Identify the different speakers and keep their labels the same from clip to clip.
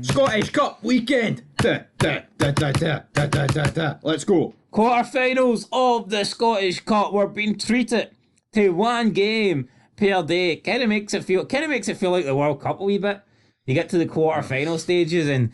Speaker 1: Scottish Cup weekend. Da, da, da, da, da, da, da, da, da. Let's go.
Speaker 2: Quarterfinals of the Scottish Cup were being treated to one game per day. Kind of makes it feel like the World Cup a wee bit. You get to the quarterfinal stages, and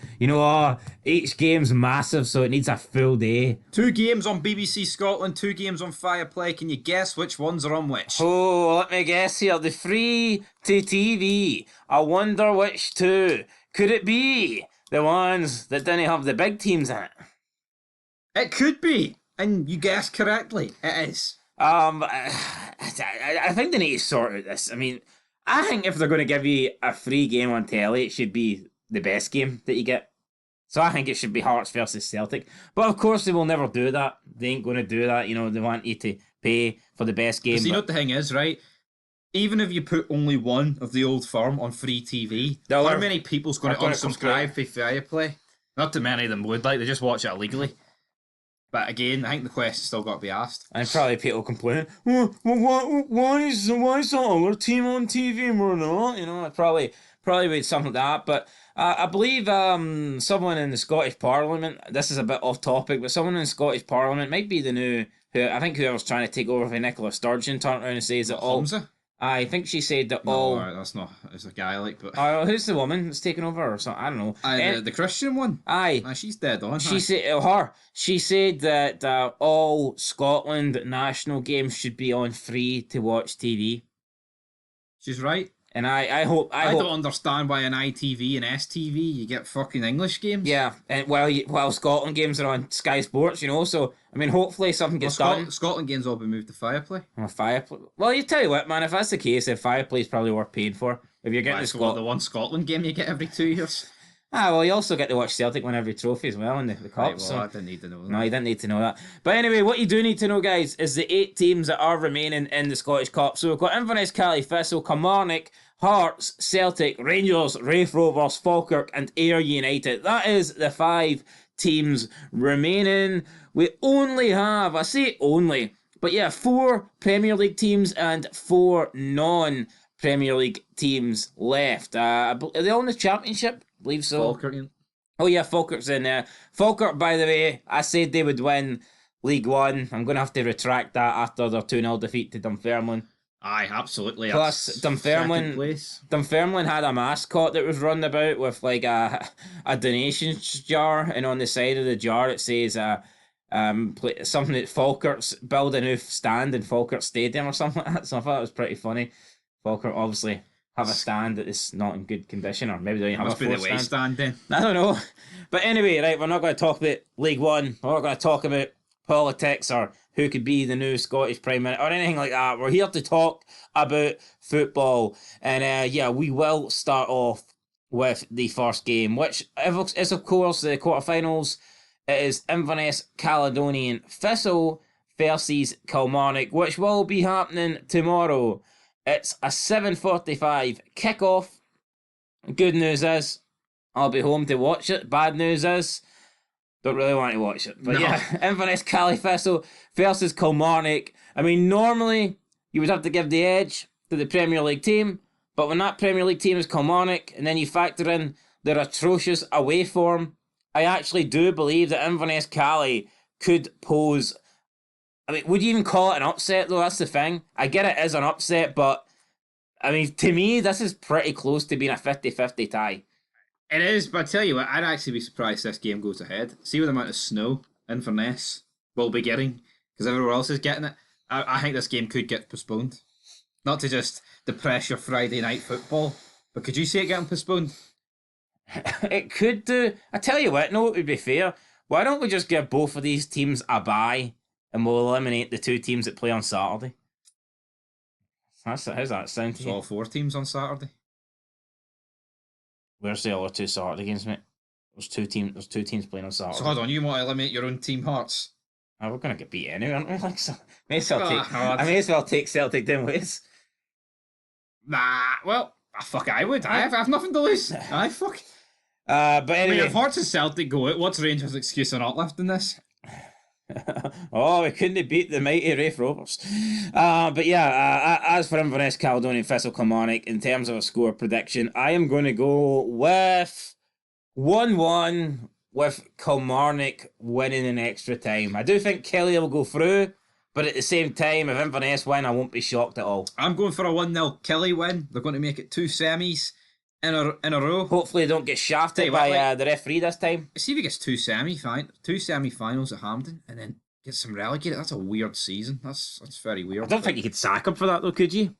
Speaker 2: each game's massive, so it needs a full day.
Speaker 1: 2 games on BBC Scotland, 2 games on Fireplay. Can you guess which ones are on which?
Speaker 2: Oh, let me guess here. The free to TV. I wonder which two. Could it be the ones that didn't have the big teams in it?
Speaker 1: It could be, and you guessed correctly. It is.
Speaker 2: I think they need to sort out this. I mean, I think if they're going to give you a free game on telly, it should be the best game that you get. So I think it should be Hearts versus Celtic. But of course, they will never do that. They ain't going to do that. They want you to pay for the best game.
Speaker 1: You know what the thing is, right? Even if you put only one of the Old Firm on free TV, how many people's going to unsubscribe for Fireplay? Not too many of them would. They just watch it illegally. But again, I think the question's still got to be asked.
Speaker 2: And probably people complaining, why is that other team on TV and we're not? Probably with something like that. But I believe someone in the Scottish Parliament, this is a bit off topic, but someone in the Scottish Parliament might be the new, I think whoever's trying to take over for Nicola Sturgeon turned around and says that all...
Speaker 1: Hamza?
Speaker 2: I think she said that
Speaker 1: no,
Speaker 2: all...
Speaker 1: that's not... It's a guy but...
Speaker 2: who's the woman that's taking over or something? I don't know.
Speaker 1: The Christian one?
Speaker 2: Aye.
Speaker 1: She's dead on.
Speaker 2: She said that all Scotland national games should be on free to watch TV.
Speaker 1: She's right.
Speaker 2: And I hope...
Speaker 1: I don't understand why on ITV and STV you get fucking English games.
Speaker 2: Yeah, and while Scotland games are on Sky Sports, so... I mean, hopefully something gets done.
Speaker 1: Scotland games all been moved to Fireplay.
Speaker 2: Fireplay. Well, you tell you what, man. If that's the case, then Fireplay's probably worth paying for. If you're getting
Speaker 1: the one Scotland game you get every 2 years.
Speaker 2: Well, you also get to watch Celtic win every trophy as well in the cup.
Speaker 1: Right, well, I didn't need to know that.
Speaker 2: No, you didn't need to know that. But anyway, what you do need to know, guys, is the 8 teams that are remaining in the Scottish Cup. So we've got Inverness, Cally, Thistle, Kilmarnock, Hearts, Celtic, Rangers, Raith Rovers, Falkirk, and Ayr United. That is the 5 teams remaining. We only have, I say only, but yeah, 4 Premier League teams and 4 non-Premier League teams left. Are they all in the Championship? I believe so.
Speaker 1: Falkirk.
Speaker 2: Oh yeah, Falkirk's in there. Falkirk, by the way, I said they would win League One. I'm going to have to retract that after their 2-0 defeat to Dunfermline.
Speaker 1: Aye, absolutely.
Speaker 2: Plus, Dunfermline had a mascot that was run about with like a donation jar, and on the side of the jar it says something that Falkirk's build a new stand in Falkirk Stadium or something like that. So I thought it was pretty funny. Falkirk obviously have a stand that is not in good condition, or maybe they don't have a full
Speaker 1: stand then.
Speaker 2: I don't know. But anyway, right, we're not going to talk about League One. We're not going to talk about politics or who could be the new Scottish Prime Minister or anything like that. We're here to talk about football. And we will start off with the first game, which is of course the quarterfinals. It is Inverness Caledonian Thistle versus Kilmarnock, which will be happening tomorrow. It's a 7:45 kickoff. Good news is I'll be home to watch it. Bad news is don't really want to watch it. But yeah, Inverness Cally Thistle versus Kilmarnock. I mean, normally you would have to give the edge to the Premier League team, but when that Premier League team is Kilmarnock, and then you factor in their atrocious away form, I actually do believe that Inverness Cally could pose... I mean, would you even call it an upset, though? That's the thing. I get it as an upset, but, I mean, to me, this is pretty close to being a 50-50 tie.
Speaker 1: It is, but I tell you what, I'd actually be surprised if this game goes ahead. See what amount of snow Inverness will be getting, because everywhere else is getting it. I think this game could get postponed. Not to just depress your Friday night football, but could you see it getting postponed?
Speaker 2: It could do. I tell you what, no, it would be fair. Why don't we just give both of these teams a bye, and we'll eliminate the 2 teams that play on Saturday? How's that sound to you?
Speaker 1: All 4 teams on Saturday.
Speaker 2: Where's the other 2 Saturday games, mate? There's two teams playing on Saturday.
Speaker 1: So hold on, you want to eliminate your own team, Hearts?
Speaker 2: Oh, we're going to get beat anyway, aren't we? Like, so, I may as well take Celtic down ways.
Speaker 1: Nah, well, fuck, I would. I have nothing to lose. I fuck.
Speaker 2: But anyway,
Speaker 1: I mean, if Hearts and Celtic go out, what's Rangers' excuse for not lifting this?
Speaker 2: Oh, we couldn't have beat the mighty Raith Rovers. But yeah, as for Inverness, Caledonian, Thistle, Kilmarnock, in terms of a score prediction, I am going to go with 1-1 with Kilmarnock winning in extra time. I do think Kelly will go through, but at the same time, if Inverness win, I won't be shocked at all.
Speaker 1: I'm going for a 1-0 Kelly win. They're going to make it 2 semis in a row.
Speaker 2: Hopefully, they don't get shafted
Speaker 1: Tell you what,
Speaker 2: by the referee this time.
Speaker 1: See if he gets two semi-finals at Hampden and then gets some relegated. That's a weird season. That's very weird.
Speaker 2: I don't think you could sack him for that, though, could you?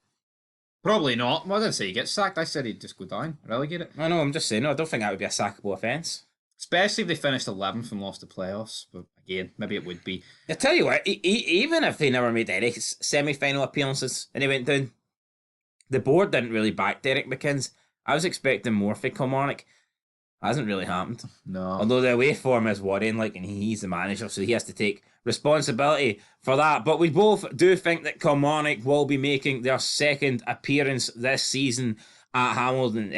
Speaker 1: Probably not. Well, I didn't say he gets sacked. I said he'd just go down, relegate it.
Speaker 2: I know, I'm just saying, no, I don't think that would be a sackable offence.
Speaker 1: Especially if they finished 11th and lost the playoffs. But again, maybe it would be.
Speaker 2: I tell you what, even if they never made any semi-final appearances and they went down, the board didn't really back Derek McInnes. I was expecting more for Kilmarnock. Hasn't really happened.
Speaker 1: No.
Speaker 2: Although the away form is worrying, and he's the manager, so he has to take responsibility for that. But we both do think that Kilmarnock will be making their second appearance this season at Hampden.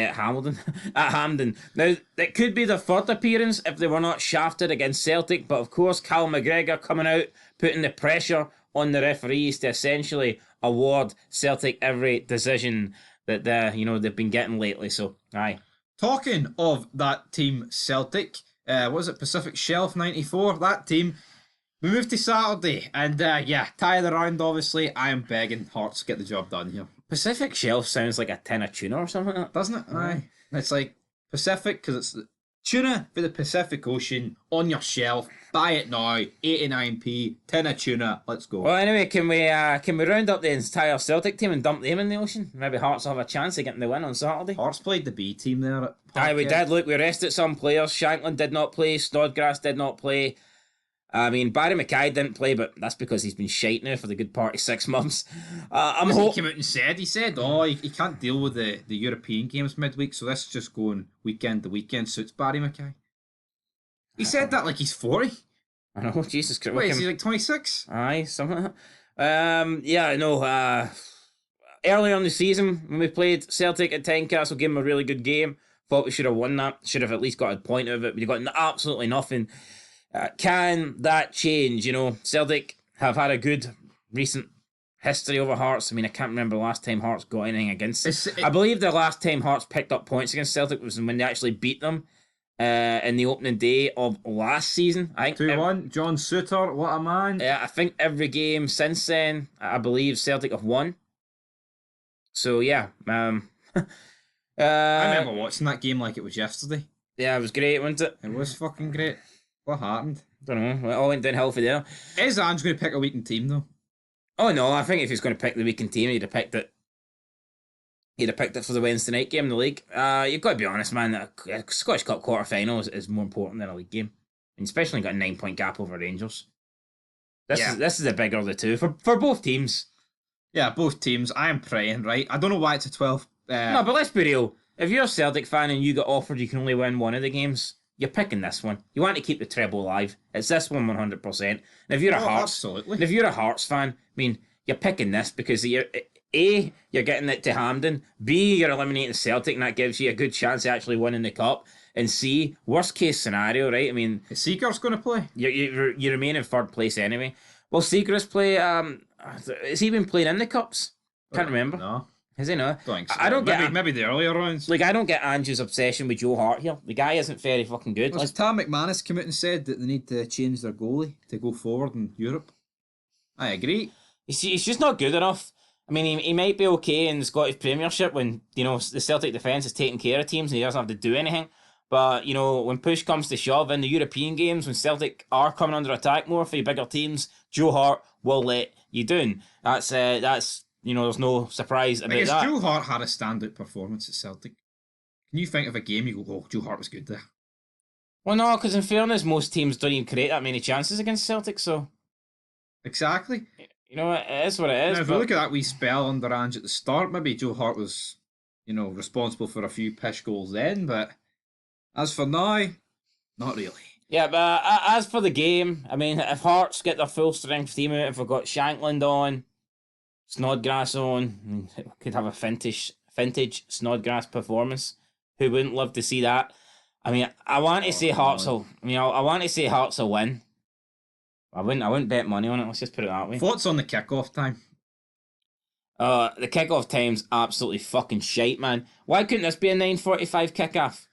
Speaker 2: Now, it could be their third appearance if they were not shafted against Celtic, but of course, Cal McGregor coming out, putting the pressure on the referees to essentially award Celtic every decision that they've been getting lately. So, aye.
Speaker 1: Talking of that team, Celtic, was it Pacific Shelf 94? That team, we moved to Saturday, and tie of the round, obviously. I am begging Hearts to get the job done here.
Speaker 2: Pacific Shelf sounds like a tin of tuna or something like that.
Speaker 1: Doesn't it? Aye. It's like Pacific, because it's the tuna for the Pacific Ocean on your shelf. Buy it now, 89p, tin of tuna, let's go.
Speaker 2: Well, anyway, can we round up the entire Celtic team and dump them in the ocean? Maybe Hearts will have a chance of getting the win on Saturday.
Speaker 1: Hearts played the B team there at
Speaker 2: Aye, we
Speaker 1: Parkhead.
Speaker 2: did. Look, we rested some players. Shanklin did not play. Snodgrass did not play. I mean, Barry Mackay didn't play, but that's because he's been shite now for the good part of 6 months.
Speaker 1: He came out and said, he can't deal with the European games midweek, so this is just going weekend to weekend, suits Barry Mackay. He said that like he's 40.
Speaker 2: I know, Jesus Christ.
Speaker 1: Wait, is he like 26?
Speaker 2: Aye, something like that. Earlier in the season, when we played Celtic at Tynecastle, gave them a really good game. Thought we should have won that. Should have at least got a point out of it. We got absolutely nothing. Can that change? Celtic have had a good recent history over Hearts. I mean, I can't remember the last time Hearts got anything against. I believe the last time Hearts picked up points against Celtic was when they actually beat them in the opening day of last season. I think
Speaker 1: 2-1. John Suter, what a man.
Speaker 2: I think every game since then, I believe Celtic have won. So yeah,
Speaker 1: I remember watching that game like it was yesterday.
Speaker 2: Yeah, it was great, wasn't it?
Speaker 1: It was fucking great. What happened?
Speaker 2: Don't know. It all went downhill for there.
Speaker 1: Is Ange going to pick a weakened team though?
Speaker 2: Oh no, I think if he's going to pick the weekend team, he'd have picked it. He'd have picked it for the Wednesday night game in the league. You've got to be honest, man. A Scottish Cup quarter final is more important than a league game, and especially got a 9-point gap over Rangers. This is the bigger of the two for both teams.
Speaker 1: Yeah, both teams. I am praying, right? I don't know why it's a 12.
Speaker 2: No, but let's be real. If you're a Celtic fan and you get offered you can only win one of the games, you're picking this one. You want to keep the treble alive. It's this one 100%. And if you're if you're a Hearts fan, I mean, you're picking this because you're getting it to Hampden. B, you're eliminating Celtic, and that gives you a good chance of actually winning the cup. And C, worst case scenario, right? I mean,
Speaker 1: is Seager's going to play?
Speaker 2: You remain in third place anyway. Well, Seager's play. Has he been playing in the cups? Can't remember.
Speaker 1: No.
Speaker 2: Has he not?
Speaker 1: I don't get maybe the earlier rounds.
Speaker 2: Like, I don't get Andrew's obsession with Joe Hart here. The guy isn't very fucking good.
Speaker 1: Well, Tam McManus come out and said that they need to change their goalie to go forward in Europe. I agree.
Speaker 2: He's just not good enough. I mean, he might be okay in the Scottish Premiership when, the Celtic defence is taking care of teams and he doesn't have to do anything. But, when push comes to shove in the European games, when Celtic are coming under attack more for the bigger teams, Joe Hart will let you down. That's there's no surprise about that.
Speaker 1: Joe Hart had a standout performance at Celtic. Can you think of a game you go, oh, Joe Hart was good there?
Speaker 2: Well, no, because in fairness, most teams don't even create that many chances against Celtic, so...
Speaker 1: Exactly.
Speaker 2: It is what it is.
Speaker 1: Now, if you look at that wee spell under Ange at the start, maybe Joe Hart was, responsible for a few pish goals then, but as for now, not really.
Speaker 2: Yeah, but as for the game, I mean, if Hearts get their full strength team out, if we've got Shankland on, Snodgrass on, we could have a vintage Snodgrass performance. Who wouldn't love to see that? I mean, I want to say Hearts will. I want to say Hearts will win. I wouldn't bet money on it. Let's just put it that way.
Speaker 1: Thoughts on the kickoff time?
Speaker 2: The kickoff time's absolutely fucking shite, man. Why couldn't this be a 9:45 kickoff?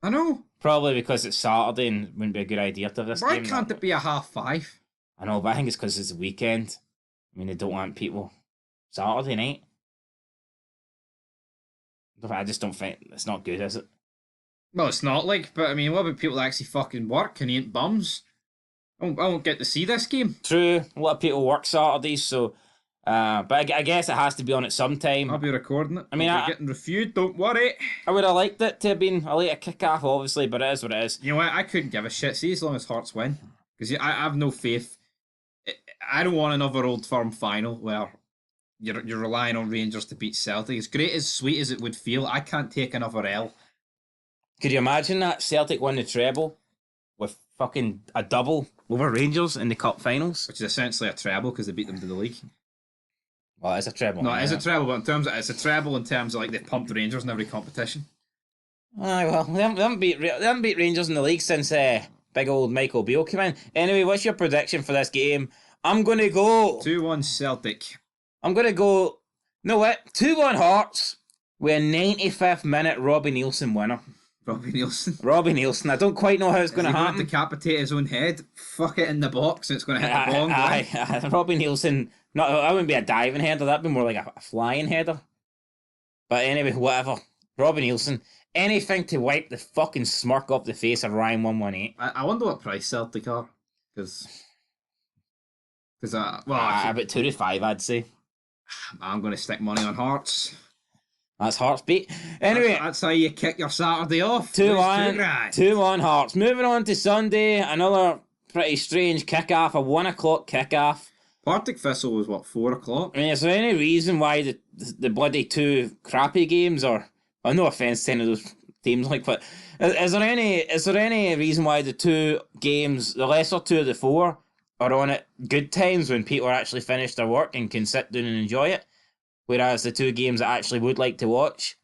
Speaker 1: I know.
Speaker 2: Probably because it's Saturday and wouldn't be a good idea to have this
Speaker 1: Why
Speaker 2: game.
Speaker 1: can't it be a 5:30?
Speaker 2: I know, but I think it's because it's a weekend. I mean, they don't want people Saturday night. I just don't think it's not good, is it?
Speaker 1: Well, it's not like, but I mean, what about people that actually fucking work and ain't bums? I won't get to see this game.
Speaker 2: True, a lot of people work Saturdays, so. But I guess it has to be on at some time.
Speaker 1: I'll be recording it.
Speaker 2: I mean,
Speaker 1: I'll be getting reviewed. Don't worry.
Speaker 2: I would have liked it to have been a later kick-off, obviously, but it is what it is.
Speaker 1: You know what? I couldn't give a shit. See, as long as Hearts win, because I have no faith. I don't want another Old Firm final where you're relying on Rangers to beat Celtic. As great as sweet as it would feel, I can't take another L.
Speaker 2: Could you imagine that Celtic won the treble with fucking a double over Rangers in the cup finals?
Speaker 1: Which is essentially a treble because they beat them to the league.
Speaker 2: Well, it's a treble.
Speaker 1: No, it is a treble, but in terms of, it's a treble in terms of like they've pumped Rangers in every competition.
Speaker 2: Aye, well, they haven't beat Rangers in the league since big old Michael Beale came in. Anyway, what's your prediction for this game? I'm going to go...
Speaker 1: 2-1 Celtic.
Speaker 2: I'm going to go... No, what? 2-1 Hearts with a 95th minute Robbie Nielsen winner.
Speaker 1: Robbie Nielsen.
Speaker 2: Robbie Nielsen. I don't quite know how it's going to happen.
Speaker 1: He's going to decapitate his own head. Fuck it in the box and it's going to hit the ball.
Speaker 2: Aye, Robbie Nielsen... No, that wouldn't be a diving header. That'd be more like a flying header. But anyway, whatever. Robbie Nielsen. Anything to wipe the fucking smirk off the face of Ryan 118.
Speaker 1: I wonder what price Celtic are. Because well,
Speaker 2: about 2 to 5, I'd say.
Speaker 1: I'm going to stick money on Hearts.
Speaker 2: That's Hearts beat. Anyway,
Speaker 1: that's how you kick your Saturday off.
Speaker 2: 2-1. 2-1 Hearts. Moving on to Sunday, another pretty strange kick-off, a 1 o'clock kick-off.
Speaker 1: Partick Thistle was what, 4 o'clock?
Speaker 2: I mean, is there any reason why the bloody two crappy games, or no offence to any of those teams, like, but is there any reason why the two games, the lesser two of the four, are on at good times when people are actually finished their work and can sit down and enjoy it, whereas the two games I actually would like to watch,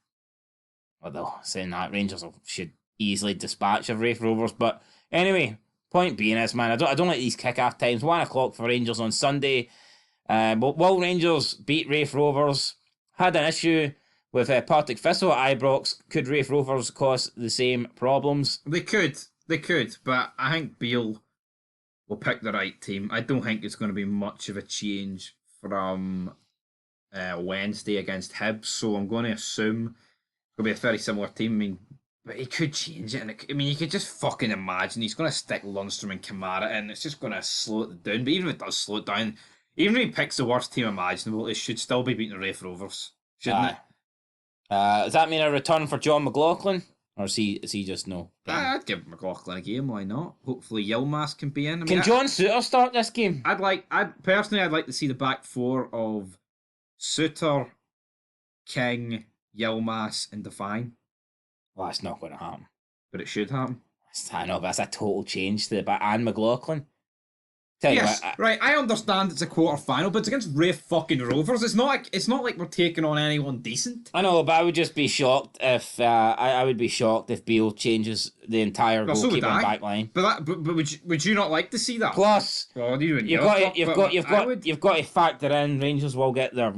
Speaker 2: although saying that Rangers should easily dispatch of Raith Rovers, but anyway. Point being is, man, I don't like these kick-off times. 1 o'clock for Rangers on Sunday. But will Rangers beat Raith Rovers? Had an issue with Partick Thistle at Ibrox. Could Raith Rovers cause the same problems?
Speaker 1: They could, but I think Beale will pick the right team. I don't think it's going to be much of a change from Wednesday against Hibs, so I'm going to assume it'll be a very similar team. I mean, but he could change it, and you could just fucking imagine he's going to stick Lundstrom and Kamara in. It's just going to slow it down. But even if it does slow it down, even if he picks the worst team imaginable, it should still be beating the Raith Rovers, shouldn't it?
Speaker 2: Does that mean a return for John McLaughlin, or is he just no?
Speaker 1: I'd give McLaughlin a game. Why not? Hopefully Yilmaz can be in.
Speaker 2: Can John Souttar start this game?
Speaker 1: I'd like to see the back four of Souttar, King, Yilmaz, and Define.
Speaker 2: Well, that's not going to happen.
Speaker 1: But it should happen.
Speaker 2: I know, but that's a total change to the back. And McLaughlin. Tell
Speaker 1: yes,
Speaker 2: you what,
Speaker 1: right. I understand it's a quarter final, but it's against Raith fucking Rovers. It's not like we're taking on anyone decent.
Speaker 2: I know, but I would just be shocked if I would be shocked if Beale changes the entire goalkeeper and back line.
Speaker 1: But would you not like to see that?
Speaker 2: Plus, you've got to factor in Rangers will get their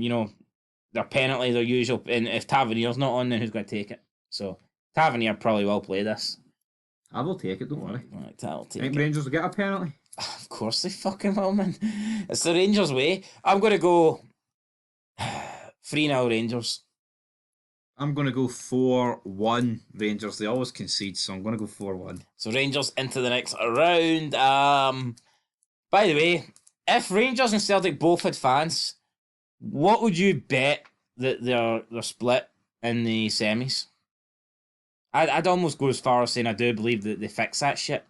Speaker 2: their penalty, their usual, and if Tavernier's not on, then who's going to take it? So Tavernier probably will play this.
Speaker 1: I will take it, don't worry.
Speaker 2: Right, I'll take
Speaker 1: it. Rangers will get a penalty.
Speaker 2: Of course they fucking will, man. It's the Rangers way. I'm going to go 3-0 Rangers.
Speaker 1: I'm going to go 4-1 Rangers. They always concede, so I'm going to go 4-1.
Speaker 2: So Rangers into the next round. By the way, if Rangers and Celtic both had fans, what would you bet that they're split in the semis? I'd almost go as far as saying I do believe that they fix that shit.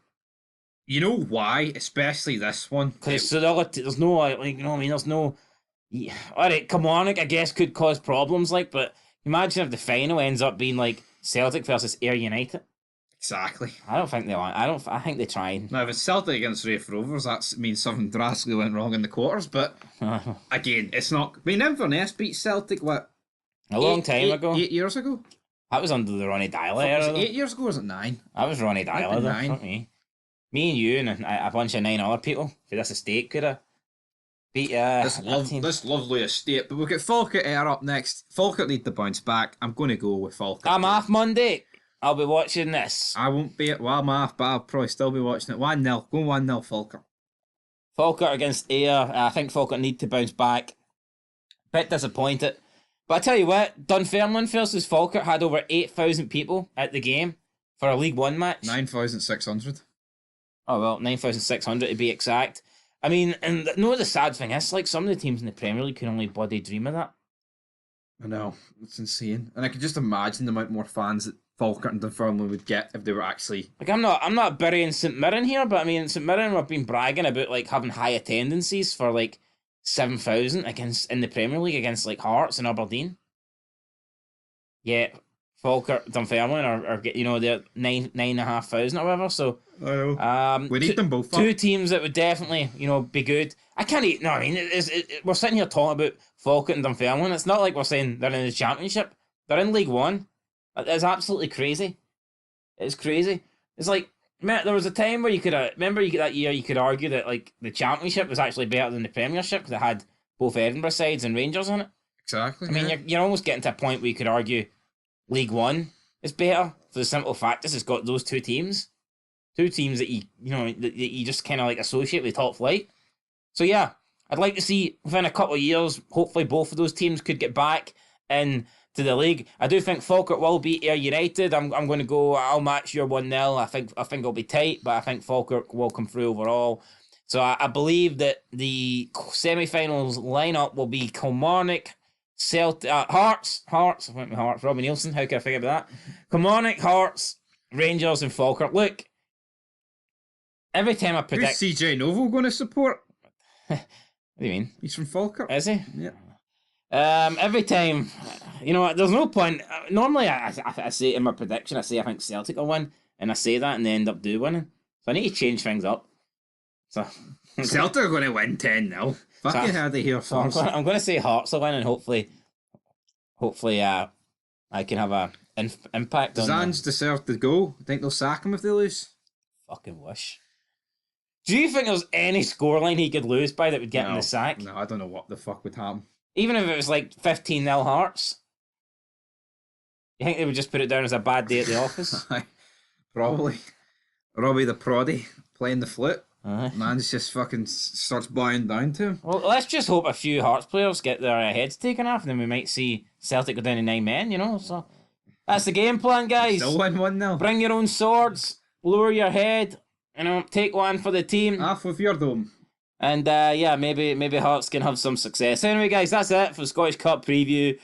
Speaker 1: You know why? Especially this one.
Speaker 2: Because there's no, like, you know what I mean? There's no... Yeah, alright, come on, like, I guess could cause problems, like, but imagine if the final ends up being, like, Celtic versus Ayr United.
Speaker 1: Exactly.
Speaker 2: I don't think they want... I think they try.
Speaker 1: Now, if it's Celtic against Raith Rovers, that means something drastically went wrong in the quarters, but, again, it's not... I mean, Inverness beat Celtic, what?
Speaker 2: A long time ago.
Speaker 1: 8 years ago?
Speaker 2: That was under the Ronnie Dyler era.
Speaker 1: Was it 8 years ago, or was it 9?
Speaker 2: That was Ronnie Dyler, though,
Speaker 1: 9.
Speaker 2: not me. Me and you and a bunch of 9 other people for this estate could have beat
Speaker 1: this lovely estate. But we'll get Falkirk Ayr up next. Falkirk need to bounce back. I'm going to go with Falkirk.
Speaker 2: I'm off Monday. I'll be watching this.
Speaker 1: I won't be at Walmart, but I'll probably still be watching it. 1-0. Go 1-0, Falkirk.
Speaker 2: Falkirk against Ayr. I think Falkirk need to bounce back. Bit disappointed. But I tell you what, Dunfermline versus Falkirk had over 8,000 people at the game for a League One match.
Speaker 1: 9,600.
Speaker 2: Oh, well, 9,600 to be exact. I mean, and no, the sad thing is, like, some of the teams in the Premier League can only bloody dream of that.
Speaker 1: I know. It's insane. And I could just imagine the amount more fans that Falkirk and Dunfermline would get if they were actually...
Speaker 2: Like, I'm not burying St Mirren here, but I mean, St Mirren have been bragging about, like, having high attendances for, like, 7,000 against in the Premier League against, like, Hearts and Aberdeen. Yeah, Falkirk, Dunfermline are you know, they're 9,500 or whatever, so...
Speaker 1: I know. We need them both.
Speaker 2: Two teams that would definitely, you know, be good. I can't eat... No, I mean, we're sitting here talking about Falkirk and Dunfermline. It's not like we're saying they're in the Championship. They're in League One. It's absolutely crazy. It's crazy. It's like, man, there was a time where you could that year you could argue that like the Championship was actually better than the Premiership because it had both Edinburgh sides and Rangers in it.
Speaker 1: Exactly.
Speaker 2: I mean, you're almost getting to a point where you could argue League One is better for the simple fact this has got those two teams that you just kind of like associate with top flight. So yeah, I'd like to see within a couple of years, hopefully both of those teams could get back in to the league. I do think Falkirk will beat Ayr United. I'm going to go. I'll match your 1-0. I think it'll be tight, but I think Falkirk will come through overall. So I believe that the semi-finals lineup will be Kilmarnock, Celtic, Hearts. I went with Hearts. Robbie Nielsen. How can I forget about that? Kilmarnock, Hearts, Rangers, and Falkirk. Look, every time I predict,
Speaker 1: who's CJ Novo going to support?
Speaker 2: What do you mean?
Speaker 1: He's from Falkirk.
Speaker 2: Is he?
Speaker 1: Yeah.
Speaker 2: Every time, you know, there's no point. Normally, I say in my prediction, I say I think Celtic will win, and I say that, and they end up winning. So I need to change things up. So
Speaker 1: Celtic are going to win 10-0. Fucking how they hear
Speaker 2: so
Speaker 1: first.
Speaker 2: I'm going to say Hearts will win, and hopefully, I can have a impact.
Speaker 1: Does Ange deserve to go? I think they'll sack him if they lose.
Speaker 2: Fucking wish. Do you think there's any scoreline he could lose by that would get him the sack?
Speaker 1: No, I don't know what the fuck would happen.
Speaker 2: Even if it was like 15-0 Hearts? You think they would just put it down as a bad day at the office?
Speaker 1: Probably. Robbie the Proddy playing the flute.
Speaker 2: Uh-huh.
Speaker 1: Man's just fucking starts bowing down to him.
Speaker 2: Well, let's just hope a few Hearts players get their heads taken off, and then we might see Celtic go down to 9 men, you know? So that's the game plan, guys.
Speaker 1: Still win 1-0.
Speaker 2: Bring your own swords, lower your head, you know, take one for the team.
Speaker 1: Half of your dome.
Speaker 2: And yeah, maybe Hearts can have some success. Anyway, guys, that's it for the Scottish Cup preview.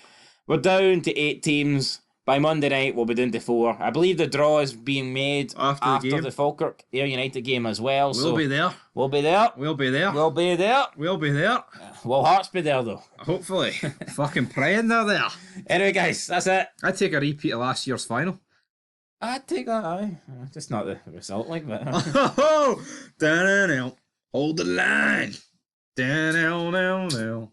Speaker 2: We're down to 8 teams. By Monday night, we'll be down to 4. I believe the draw is being made after the Falkirk Ayr United game as well.
Speaker 1: We'll be there.
Speaker 2: We'll be there.
Speaker 1: We'll be there.
Speaker 2: We'll be there.
Speaker 1: We'll be there.
Speaker 2: Will Hearts be there, though?
Speaker 1: Hopefully. Fucking praying they're there.
Speaker 2: Anyway, guys, that's it.
Speaker 1: I'd take a repeat of last year's final.
Speaker 2: I'd take that, aye. Just not the result, like, but...
Speaker 1: Oh, down. Hold the line. Down.